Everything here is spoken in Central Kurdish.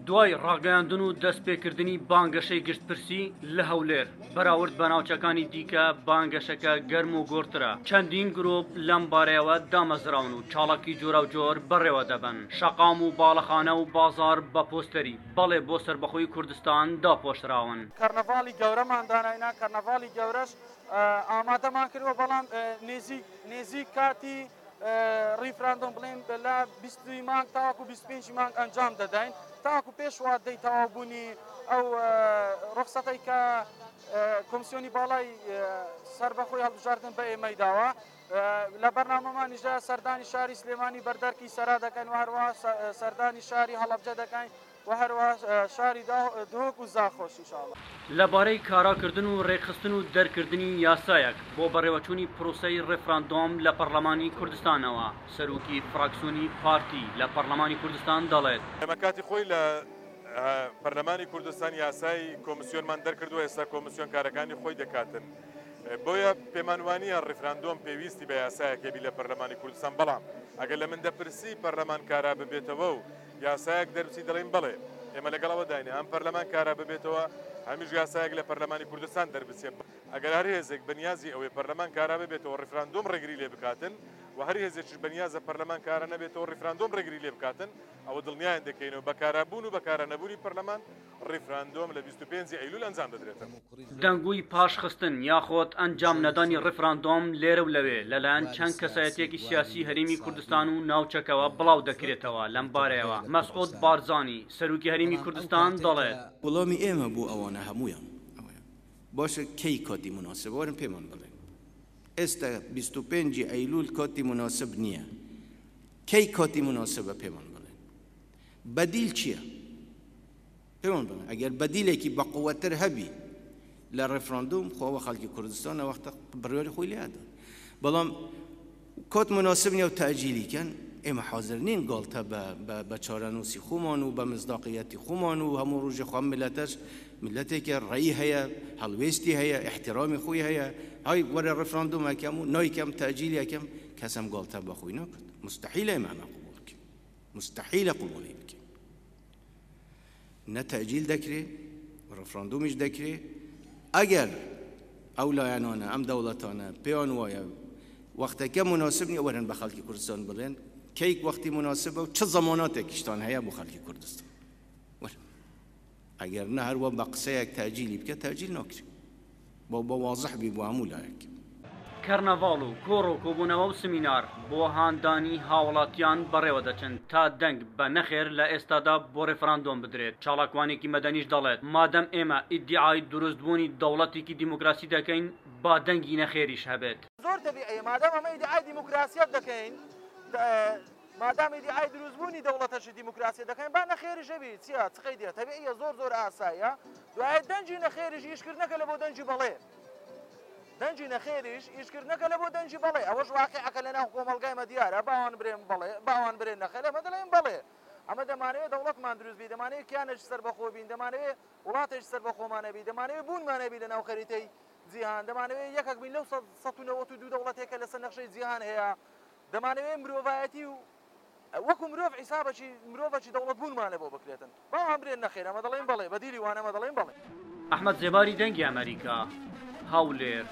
دوای ڕاگەیاندن و دەستپێکردنی بانگەشەی گشتپرسی لە هەولێر بەراورد بە ناوچەکانی دیکە بانگەشەکە گەرم و گۆرترە. چەندین گرۆپ لەم بارەیەوە دامەزراون و چاڵکی جۆرە و جۆر بەڕێوە دەبن. شەقام و باڵەخانە و بازار بە پۆستەری بەڵێ بۆ سەربەخۆی کوردستان داپۆشراون. کەرنەڤاڵی گەورەمان داناینا کەرنەڤاڵی گەورەش ئامادەمان کردوە بەڵام نێزیک کاتی ریفراندۆم بڵێن لە 20 مانگ تاواکو 25 مانگ ئەنجام دەدەین تاواکو پێش وادەی تەواوبوونی ئەو ڕخسەتەی کە کۆمسیۆنی باڵای سەربەخۆی هەڵبژاردن بە ئێمەی داوە لە بەرنامەمانیشدا سەردانی شاری سلێمانی بەردەرکی سەرا دەکەین و هەروە سەردانی شاری هەڵەبجە دەکەین و هەروە شاری دهۆک و زاخۆش ئینشاڵڵا. لەبارەی کاراکردن و ڕێکخستن و دەرکردنی یاسایەک بۆ بەڕێوەچوونی پرۆسەی ڕێفراندۆم لە پەرلەمانی کوردستانەوە سەرۆکی فراکسیۆنی پارتی لە پەرلەمانی کوردستان دەڵێت ئێمە کاتی خۆی لە پەرلەمانی کوردستان یاسای کۆمسیۆنمان دەرکردووە ئێستا کۆمسیۆن کارەکانی خۆی دەکاتن بۆیە پێمانوانیە ڕێفراندۆم پێویستی بە یاسایەک هەبی لە پەرلەمانی کوردستان بەڵام ئەگەر لە من دەپرسی پەرلەمان کارا ببێتەوە و یاسایەک دەربچی دەڵێن بڵێ ئێمە لەگەڵەوە داینێ ئەم پەرلەمان کارا ببێتەوە هەمیش یاسایەک لە پەرلەمانی کوردستان دەربچێت ئەگەر هەر هێزێک بەنیازی ئەوەی پەرلەمان کارا ببێتەوە ڕێفراندۆم ڕێگری لێ بکاتن و هەر هێزێکیش بەنیازە پەرلەمان کارە نەبێتەوە ڕێفراندۆم ڕێگری لێ بکاتن ئەوە دڵنیایان دەکەینەوە بەکارابوون و بەکارە نەبوونی پەرلەمان ڕێفراندۆم لە 25 ئەیلول ئەنجام دەدرێتەوە. دەنگووی پاشخستن یاخۆت ئەنجام نەدانی ڕێفراندۆم لێرە و لەوێ لەلایەن چەند کەسایەتێکی سیاسی هەرێمی کوردستان و ناوچەکەوە بڵاو دەکرێتەوە لەم بارەیەوە. مەسعود بارزانی سەرۆکی هەرێمی کوردستان دەڵێت وەڵامی ئێمە بوو ئەوانە هەمویان باشە کەی کاتی مناسب وەرن پێمان بڵێن ئێستا 25 ئەیلول کاتی مناسب نییە کەی کاتی مناسبە پێمان بڵێن بەدیل چییە پێمان بڵێن ئەگەر بەدیلێکی بەقووەتر هەبی لە ڕێفراندۆم خۆوە خەڵکی کوردستانە وەختە بڕیاری خۆی لێدا بەڵام کات مناسب نییە و تەجیلیکەن ئێمە حاضر نین گاڵتە بە چارەنووسی خۆمان و بە مزداقیەتی خۆمان و هەموو ڕۆژێ خۆم ملەتەش ملەتێکە ڕێی هەیە هەڵوێستی هەیە احترامی خۆی هەیە های وەرە ڕێفراندۆم ئەکەم و نایکەم تەجیلی ئەکەم کەسم گاڵتە بە خۆی ناکات مستحیلە ئێمانە قبول بکەین مستحیلە قبولی بکەین نە تەجیل دەکرێت ڕێفراندۆمیش دەکرێت ئەگەر ئەو لایەنانە ئەم دەوڵەتانە پێیان وایە وەختەکە مناسب نییە وەرن بە خەڵکی کوردستان بڵێن کەیک وەختی مناسبە و چه زەماناتێکیشتان هەیە بۆ خەڵکی کوردستان ئەگەر نە هەروە بە قسەیەک تەجیلی بکە تەجیل ناکرێت بۆ واضح بی بۆ هەموو لایەک. کەرنەڤاڵ و کۆڕ و کۆبوونەوە و سمینار بۆ هاندانی هاوڵاتیان بەڕێوە دەچن تا دەنگ بە نەخێر لە ئێستادا بۆ ڕێفراندۆم بدرێت. چاڵاکوانێکی مەدەنیش دەڵێت مادەم ئێمە ئیدعای دروستبوونی دەوڵەتێکی دیموکراسی دەکەین با دەنگی نەخێریش هەبێت. زۆر تەبیعیە مادام ئەمە ئیدعای دیموکراسیەت دەکەین مادام ئیدعای دروستبوونی دەوڵەتەشی دیموکراسی دەکەین با نەخێریش هەبێت چییە چقەی دێت تەبیعیە زۆر ئاساییە دوایە دەنجی نەخێریش ئیشکردنەکە لە بۆ دەنجی بەڵێ دەنجی نەخێریش ئیشکردنەکە لە بۆ دەنجی بەڵێ ئەوەش واقعەکە لەناو کۆمەڵگایمە دیارە باوان برێن بڵێ باوان برێن نەخێر ئەمە دەڵێن بڵێ ئەمە دەمانەوێت دەوڵەتمان دروست بی دەمانەوێت کیانێک سەربەخۆ بین دەمانەوێت وڵاتێک سەربەخۆمانە بی دەمانەوێت بوونمانەبی لە ناو خەریتەی جیهان دەمانەوێت یەکێک بین لەو 192 دەوڵەتێکە لەسەر نەخشەی جیهان هەیە دەمانەوێت مرۆڤایەتی و وەکو مرۆڤ حیسابەکی مرۆڤەکی دەوڵەت بوونمانە بۆ بکرێتن باوان برێن نەخێر ئەمە دەڵێن بڵێ بەدیلی وانەمە دەڵێن بڵێ. ئەحمەد زێباری دەنگی ئەمریکا هەولێر